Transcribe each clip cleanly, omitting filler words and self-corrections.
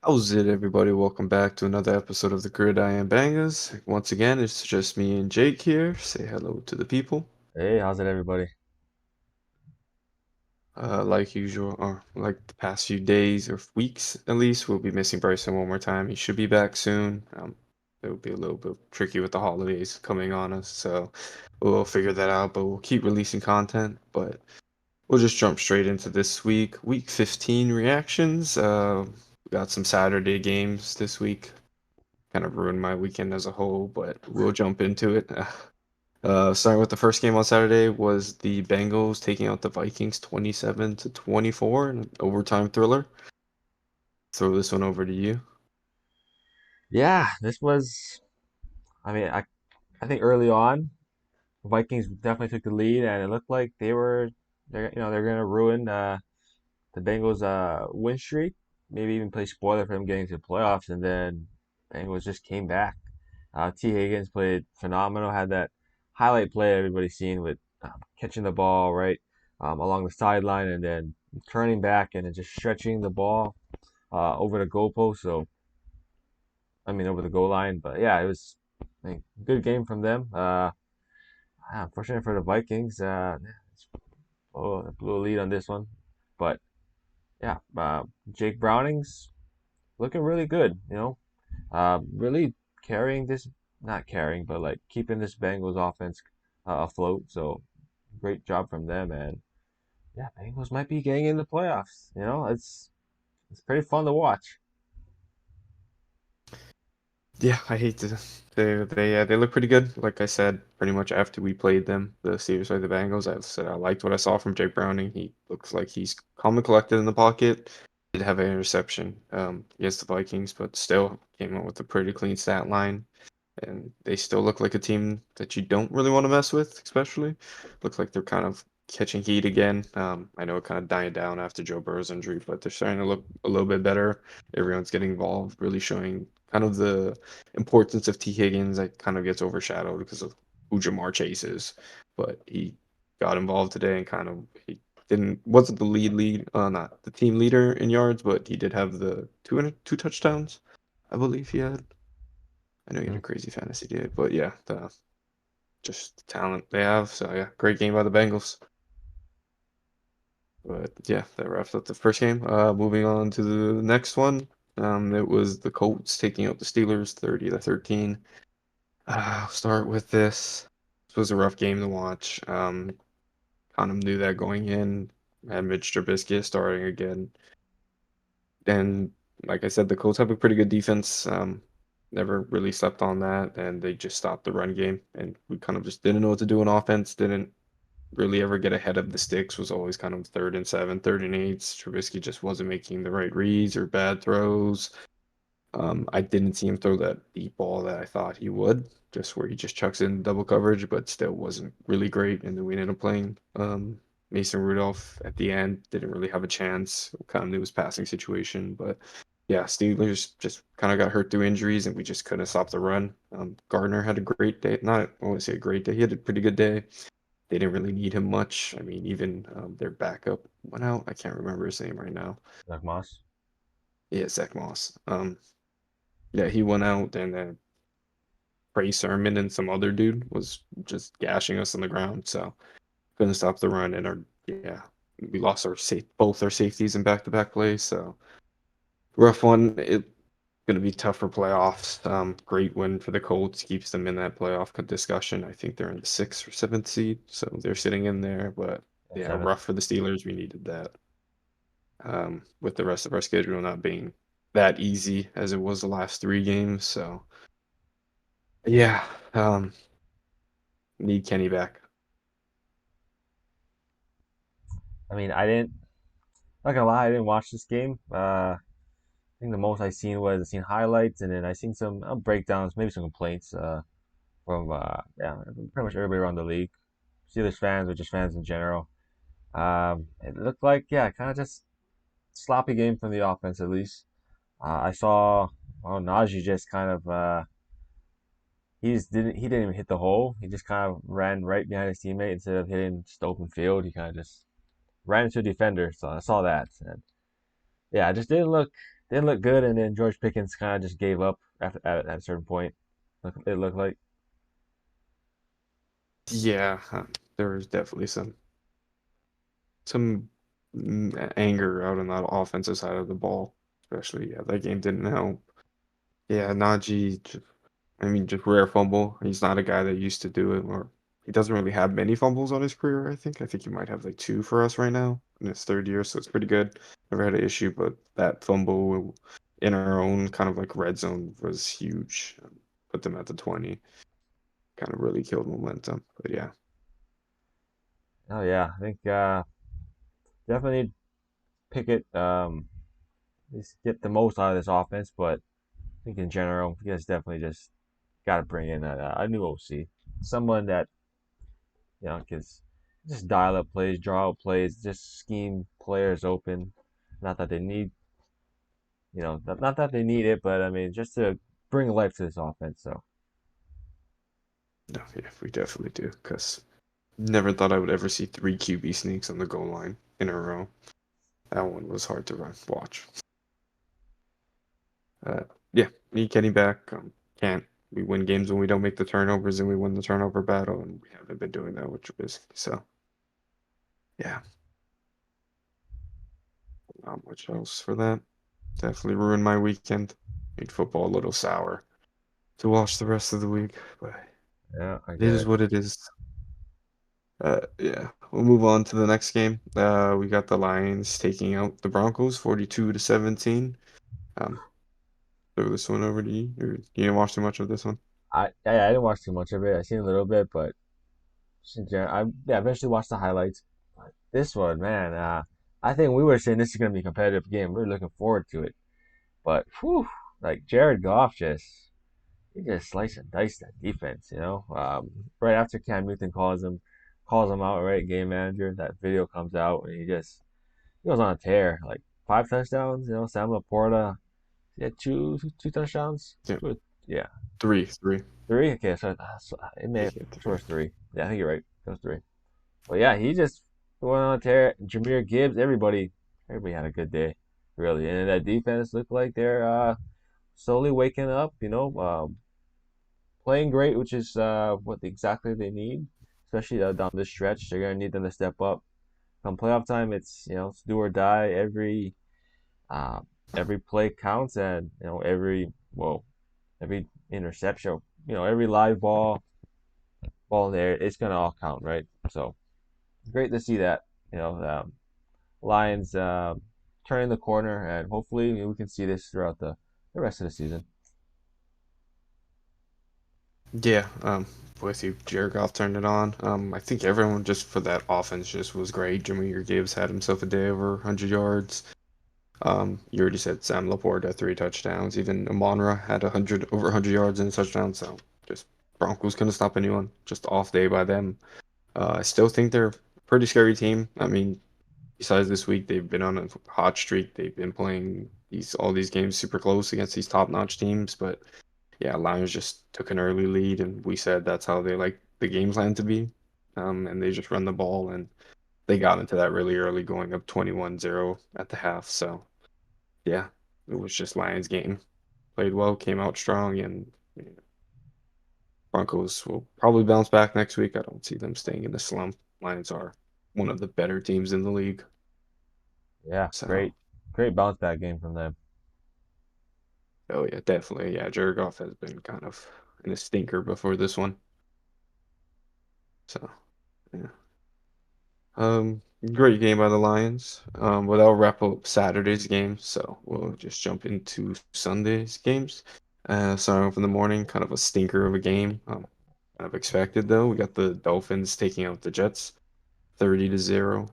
How's it, everybody? Welcome back to another episode of the Grid. I am Bangahz. Once again, it's just me and Jake here. Say hello to the people. Hey, how's it, everybody? Like usual, or like the past few days or weeks at least, we'll be missing Bryson one more time. He should be back soon. It'll be a little bit tricky with the holidays coming on us, so we'll figure that out. But we'll keep releasing content. But we'll just jump straight into this week 15 reactions. We got some Saturday games this week. Kind of ruined my weekend as a whole, but we'll jump into it. Starting with the first game on Saturday was the Bengals taking out the Vikings 27-24 in an overtime thriller. Throw this one over to you. Yeah, this was. I mean, I think early on, Vikings definitely took the lead, and it looked like they're gonna ruin the Bengals' win streak. Maybe even play spoiler for them getting to the playoffs, and then Bengals just came back. T. Higgins played phenomenal. Had that highlight play everybody's seen with catching the ball right along the sideline, and then turning back and then just stretching the ball over the goalpost. So I mean, over the goal line. But yeah, it was a good game from them. Unfortunately for the Vikings, blew a lead on this one. But yeah, Jake Browning's looking really good. Really carrying this, not carrying, but like keeping this Bengals offense afloat. So great job from them. And yeah, Bengals might be getting in the playoffs. It's pretty fun to watch. Yeah, I hate to they look pretty good. Like I said, pretty much after we played them, the Steelers played the Bengals. I said I liked what I saw from Jake Browning. He looks like he's calm and collected in the pocket. Did have an interception against the Vikings, but still came up with a pretty clean stat line. And they still look like a team that you don't really want to mess with, especially. Looks like they're kind of catching heat again. I know it kind of died down after Joe Burrow's injury, but they're starting to look a little bit better. Everyone's getting involved, really showing kind of the importance of T. Higgins that kind of gets overshadowed because of who Jamar Chase is. But he got involved today and kind of he didn't wasn't the lead not the team leader in yards, but he did have the two touchdowns, I believe he had. I know he had Mhm. a crazy fantasy day, but yeah, just the talent they have. So yeah, great game by the Bengals. But yeah, that wraps up the first game. Moving on to the next one. It was the Colts taking out the Steelers 30-13. I'll start with this. This was a rough game to watch. Kind of knew that going in. Had Mitch Trubisky starting again. And like I said, the Colts have a pretty good defense. Never really slept on that, and they just stopped the run game. And we kind of just didn't know what to do on offense. Didn't really ever get ahead of the sticks. Was always kind of 3rd and 7, 3rd and 8s. Trubisky just wasn't making the right reads or bad throws. I didn't see him throw that deep ball that I thought he would, just where he just chucks in double coverage, but still wasn't really great. And then we ended up playing Mason Rudolph at the end. Didn't really have a chance. Kind of knew his passing situation, but yeah, Steelers just kind of got hurt through injuries, and we just couldn't stop the run. Gardner had a great day. Not, I won't say a great day. He had a pretty good day. They didn't really need him much. I mean, even their backup went out. I can't remember his name right now. Like Moss. Yeah, Zach Moss. Yeah, he went out, and then Trey Sermon and some other dude was just gashing us on the ground. So couldn't stop the run, and our yeah, we lost both our safeties in back-to-back plays. So rough one. It's gonna be tough for playoffs. Great win for the Colts, keeps them in that playoff discussion. I think they're in the 6th or 7th seed, so they're sitting in there. But Yeah, yeah, seventh. rough for the Steelers. We needed that. With the rest of our schedule not being that easy as it was the last 3 games. So yeah, need Kenny back. I mean, I didn't. Not gonna lie, I didn't watch this game. I think the most I seen was I seen highlights, and then I seen some breakdowns, maybe some complaints from yeah, pretty much everybody around the league, Steelers fans or just fans in general. It looked like yeah, kind of just sloppy game from the offense at least. I saw Najee just kind of he didn't even hit the hole. He just kind of ran right behind his teammate instead of hitting just open field. He kind of just ran into a defender. So I saw that. And yeah, it just didn't look. didn't look good, and then George Pickens kind of just gave up at a certain point. It looked like. Yeah, there was definitely some anger out on that offensive side of the ball, especially. Yeah, that game didn't help. Yeah, Najee, I mean, just rare fumble. He's not a guy that used to do it, or he doesn't really have many fumbles on his career, I think. I think he might have like two for us right now in his third year, so it's pretty good. Never had an issue, but that fumble in our own kind of like red zone was huge. Put them at the 20, kind of really killed momentum. But yeah, Oh yeah, I think definitely need Pickett. Just get the most out of this offense, but I think in general, you guys definitely just got to bring in a new OC, someone that can just dial up plays, draw up plays, just scheme players open. Not that they need, not that they need it, but I mean, just to bring life to this offense. So no, yeah, we definitely do. Because never thought I would ever see three QB sneaks on the goal line in a row. That one was hard to watch. Uh, yeah, need Kenny back. Can't we win games when we don't make the turnovers and we win the turnover battle, and we haven't been doing that, which is so. Yeah, not much else for that. Definitely ruined my weekend. Made football a little sour to watch the rest of the week, but yeah, I it get is it. what it is. Yeah, we'll move on to the next game. We got the Lions taking out the Broncos, 42-17. Um, throw this one over to you. You didn't watch too much of this one. I didn't watch too much of it. I seen a little bit, but I eventually watched the highlights. But this one, man, I think we were saying this is gonna be a competitive game. We are looking forward to it. But whew, like Jared Goff he just sliced and diced that defense, right after Cam Newton calls him out, right? Game manager, that video comes out and he goes on a tear, like 5 touchdowns, Sam Laporta, he had two touchdowns. Yeah, Yeah, three. three. Okay, so it may Yeah, I'm yeah, sure three. it's three. Yeah, I think you're right. It was three. But yeah, he just went on a tear. Jameer Gibbs, everybody had a good day, really. And that defense looked like they're slowly waking up. Playing great, which is what exactly they need, especially down this stretch. They're gonna need them to step up. Come playoff time, it's do or die. Uh, every play counts, and every interception, every live ball there, it's gonna all count, right? So great to see that. Lions turning the corner, and hopefully we can see this throughout the rest of the season. Yeah, with you, Jared Goff turned it on. I think everyone just for that offense just was great. Jameer Gibbs had himself a day over 100 yards. You already said Sam Laporte had three touchdowns. Even Amonra had 100 over 100 yards and a touchdown. So just Broncos couldn't stop anyone. Just off day by them. I still think they're a pretty scary team. I mean, besides this week, they've been on a hot streak. They've been playing all these games super close against these top-notch teams. But yeah, Lions just took an early lead, and we said that's how they like the game plan to be. And they just run the ball, and they got into that really early, going up 21-0 at the half. So yeah, it was just Lions game. Played well, came out strong, and Broncos will probably bounce back next week. I don't see them staying in the slump. Lions are one of the better teams in the league. Yeah, So, great bounce back game from them. oh yeah, definitely. Yeah, Jared Goff has been kind of in a stinker before this one. So, yeah. Great game by the Lions. But that'll wrap up Saturday's game. So we'll just jump into Sunday's games. Starting off in the morning, kind of a stinker of a game. Kind of expected though. We got the Dolphins taking out the Jets, 30-0.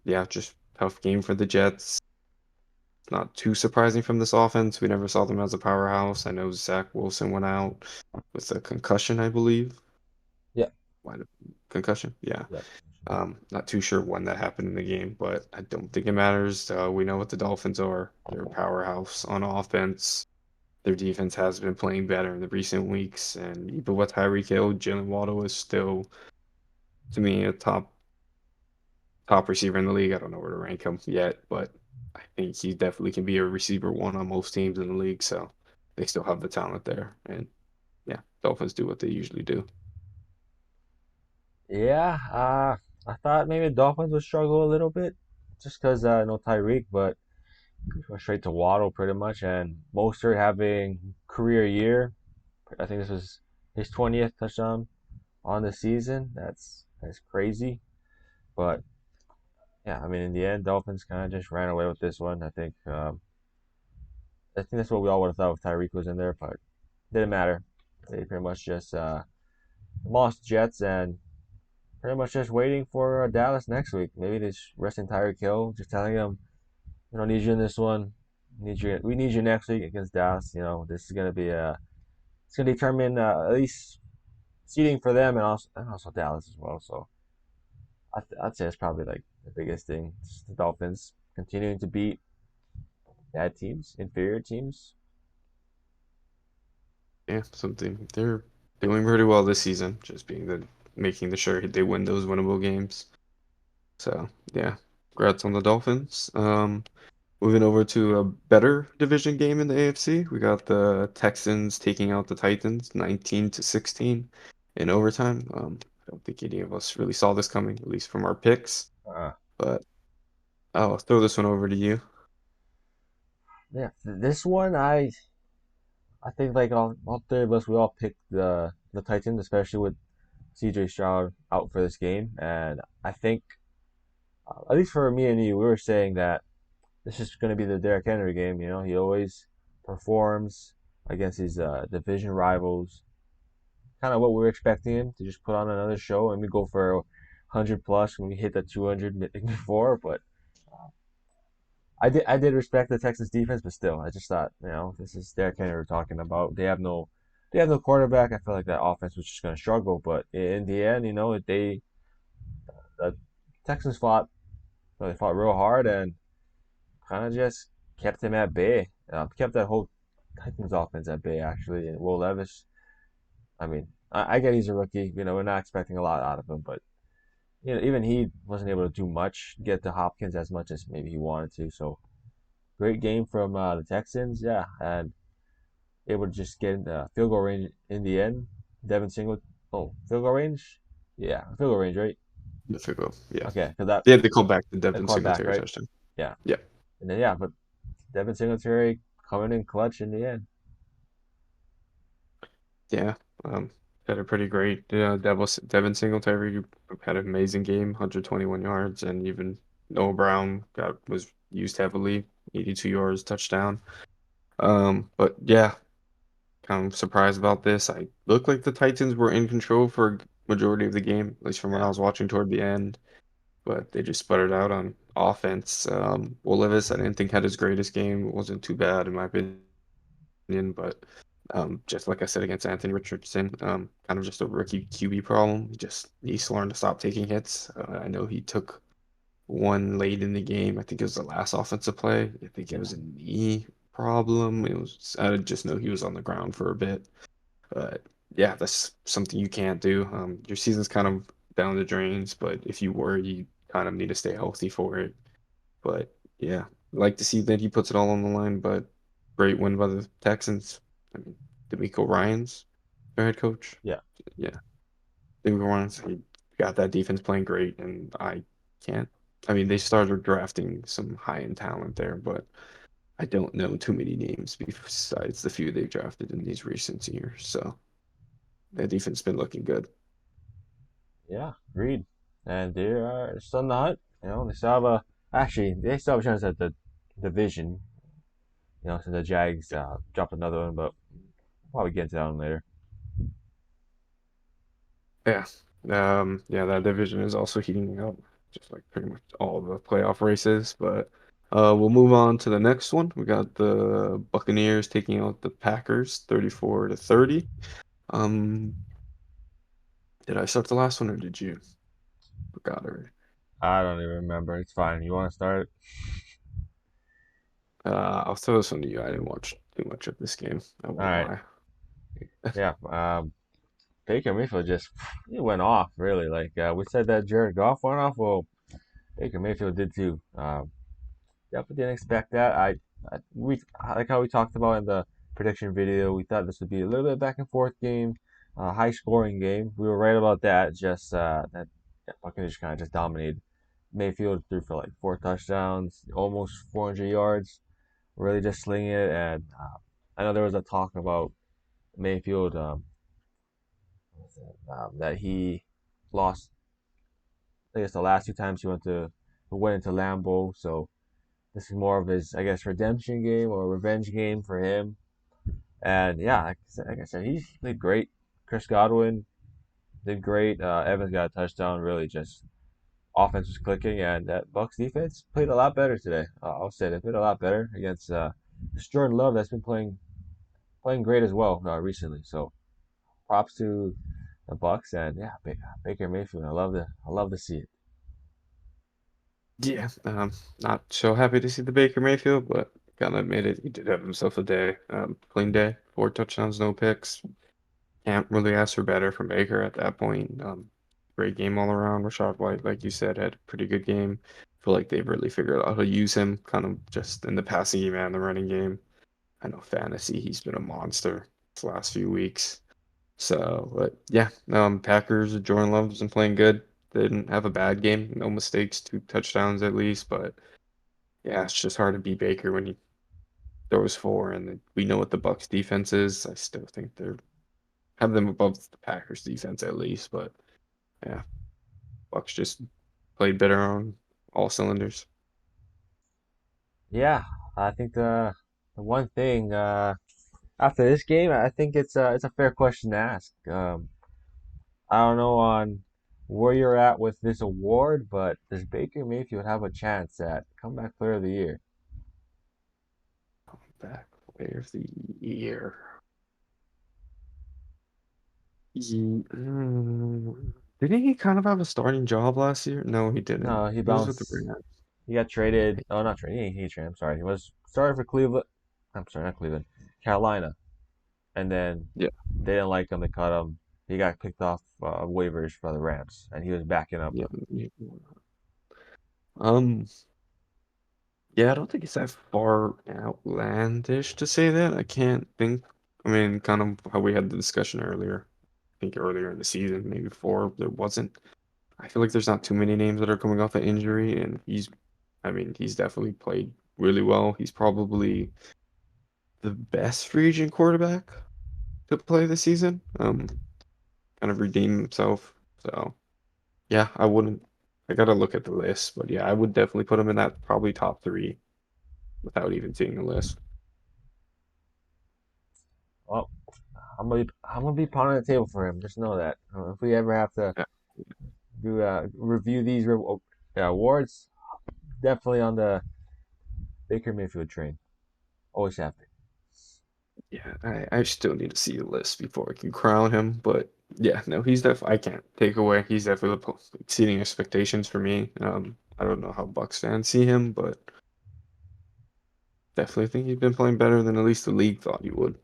Yeah, just tough game for the Jets. Not too surprising from this offense. We never saw them as a powerhouse. I know Zach Wilson went out with a concussion, I believe. Yeah, Why the concussion? Yeah. yeah, Not too sure when that happened in the game, but I don't think it matters. We know what the Dolphins are. They're a powerhouse on offense. Their defense has been playing better in the recent weeks, and even with Tyreek Hill, Jalen Waddle is still, to me, a top receiver in the league. I don't know where to rank him yet, but I think he definitely can be a receiver one on most teams in the league. So they still have the talent there, and yeah, Dolphins do what they usually do. Yeah, I thought maybe the Dolphins would struggle a little bit just because no Tyreek, but went straight to Waddle pretty much, and Mostert having career year. I think this was his 20th touchdown on the season. That's crazy. But yeah, I mean, in the end, Dolphins kind of just ran away with this one. I think that's what we all would have thought if Tyreek was in there, but didn't matter. They pretty much just lost Jets and pretty much just waiting for Dallas next week. Maybe they just resting Tyreek Hill, just telling them, we don't need you in this one. We need you next week against Dallas. This is gonna be it's gonna determine at least seeding for them and also Dallas as well. So I'd say it's probably like the biggest thing. It's the Dolphins continuing to beat bad teams, inferior teams. Yeah, something they're doing pretty well this season, just being the making the sure they win those winnable games. So yeah, congrats on the Dolphins. Moving over to a better division game in the AFC, we got the Texans taking out the Titans 19-16 in overtime. I don't think any of us really saw this coming, at least from our picks. Uh, But I'll throw this one over to you. yeah, this one I think like all three of us we all picked the Titans, especially with CJ Stroud out for this game, and I think at least for me and you, we were saying that this is going to be the Derrick Henry game. He always performs against his division rivals. Kind of what we were expecting him to just put on another show and we go for 100 plus when we hit the 200 before. But I did respect the Texas defense, but still, I just thought this is Derrick Henry we're talking about. They have no quarterback. I feel like that offense was just going to struggle. But in the end, the Texans fought real hard and kind of just kept him at bay. Kept that whole Titans offense at bay actually. And Will Levis, I mean, I get he's a rookie. We're not expecting a lot out of him, but even he wasn't able to do much, get to Hopkins as much as maybe he wanted to. So great game from the Texans, yeah, and able to just get in the field goal range in the end. Devin Singlet, oh, field goal range, yeah, field goal range, right? The field goal. Yeah. Okay, because that They had to call back the they Devin called back, Singletary right? touchdown. Yeah, Yeah. and then yeah, but Devin Singletary coming in clutch in the end. Yeah. Um, had a pretty great Devin Singletary had an amazing game, 121 yards, and even Noah Brown was used heavily, 82 yards, touchdown. But yeah, kind of surprised about this. I looked like the Titans were in control for a majority of the game, at least from when I Yeah, was watching toward the end, but they just sputtered out on offense. Will Levis, I didn't think had his greatest game. It wasn't too bad in my opinion, but just like I said against Anthony Richardson, kind of just a rookie QB problem. He just needs to learn to stop taking hits. I know he took one late in the game. I think it was the last offensive play. I think it yeah, was a knee problem. It was I just know he was on the ground for a bit. But yeah, that's something you can't do. Your season's kind of down the drains, but if you were, you kind of need to stay healthy for it. But yeah, like to see that he puts it all on the line. But great win by the Texans. I mean, D'Amico Ryans, their head coach. yeah, Yeah, D'Amico Ryans, he got that defense playing great, and I can't. I mean, they started drafting some high-end talent there, but I don't know too many names besides the few they drafted in these recent years. So their defense has been looking good. yeah. Agreed. And they are still in the hunt. They still have they still have a chance at the division. Since the Jags dropped another one, but we'll probably get to that one later. Yeah. Yeah, that division is also heating up, just like pretty much all the playoff races. But we'll move on to the next one. We got the Buccaneers taking out the Packers 34-30. Um, did I start the last one or did you? Forgot already. I don't even remember. It's fine. You want to start? I'll throw this one to you. I didn't watch too much of this game. I All won't right. lie. Yeah. Baker Mayfield just he went off really. Like we said that Jared Goff went off. Well, Baker Mayfield did too. definitely didn't expect that. We like how we talked about in the prediction video. We thought this would be a little bit back and forth game, high scoring game. We were right about that. Just that yeah, Buccaneers kind of just dominated. Mayfield threw for like 4 touchdowns, almost 400 yards. Really just slinging it. And I know there was a talk about Mayfield that he lost. I guess the last 2 times he went into Lambeau. So this is more of his, I guess, redemption game or revenge game for him. And yeah, like I said, he did great. Chris Godwin did great. Evans got a touchdown. Really, just offense was clicking, and that Bucs defense played a lot better today. I'll say they played a lot better against Jordan Love that's been playing great as well recently. So props to the Bucs and yeah, Baker Mayfield. I love to see it. Yeah, not so happy to see the Baker Mayfield, but gotta admit it, he did have himself a day. Clean day, 4 touchdowns, no picks. Can't really ask for better from Baker at that point. Great game all around. Rashad White, like you said, had a pretty good game. Feel like they've really figured out how to use him, kind of just in the passing game and the running game. I know fantasy, he's been a monster this last few weeks. So, but yeah, Packers, Jordan Love's been playing good. They didn't have a bad game, no mistakes, 2 touchdowns at least. But yeah, it's just hard to beat Baker when he throws four, and we know what the Bucs defense is. I still think they're have them above the Packers defense at least. But yeah, Bucs just played better on all cylinders. Yeah, I think the one thing after this game, I think it's a fair question to ask. I don't know on where you're at with this award, but does Baker Mayfield have a chance at comeback player of the year? Back player of the year. Didn't he kind of have a starting job last year? No, he didn't. No, he He was with the bounced. Rams. He got traded. Oh, not traded. He traded. I'm sorry. He was started for Cleveland. I'm sorry, not Cleveland. Carolina, and then Yeah, they didn't like him. They cut him. He got picked off waivers for the Rams, and he was backing up. yeah. Yeah. Um, yeah, I don't think it's that far outlandish to say that. I can't think. I mean, kind of how we had the discussion earlier. I think earlier in the season, maybe four, there wasn't. I feel like there's not too many names that are coming off the injury, and I mean, he's definitely played really well. He's probably the best free agent quarterback to play this season. Kind of redeem himself. So yeah, I wouldn't. I gotta look at the list, but yeah, I would definitely put him in that probably top three without even seeing the list. Well, I'm gonna be pounding the table for him. Just know that if we ever have to Yeah, do review these awards, definitely on the Baker Mayfield train. Always happy. yeah. I still need to see the list before I can crown him, but yeah, no, he's definitely. I can't take away. He's definitely exceeding expectations for me. I don't know how Bucks fans see him, but definitely think he's been playing better than at least the league thought he would,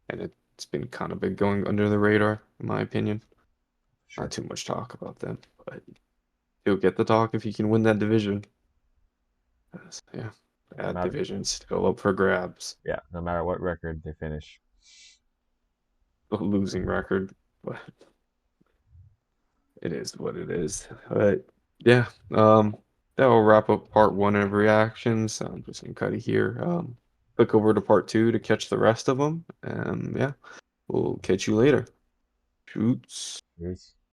and it's been kind of been going under the radar, in my opinion. Not Sure. too much talk about them, but he'll get the talk if he can win that division. Yeah, No that matter, division's still up for grabs. yeah, no matter what record they finish. A losing record, but it is what it is. But yeah, that will wrap up part one of reactions. So I'm just gonna cut it here. Click over to part two to catch the rest of them. Yeah, we'll catch you later. Shoots. Peace.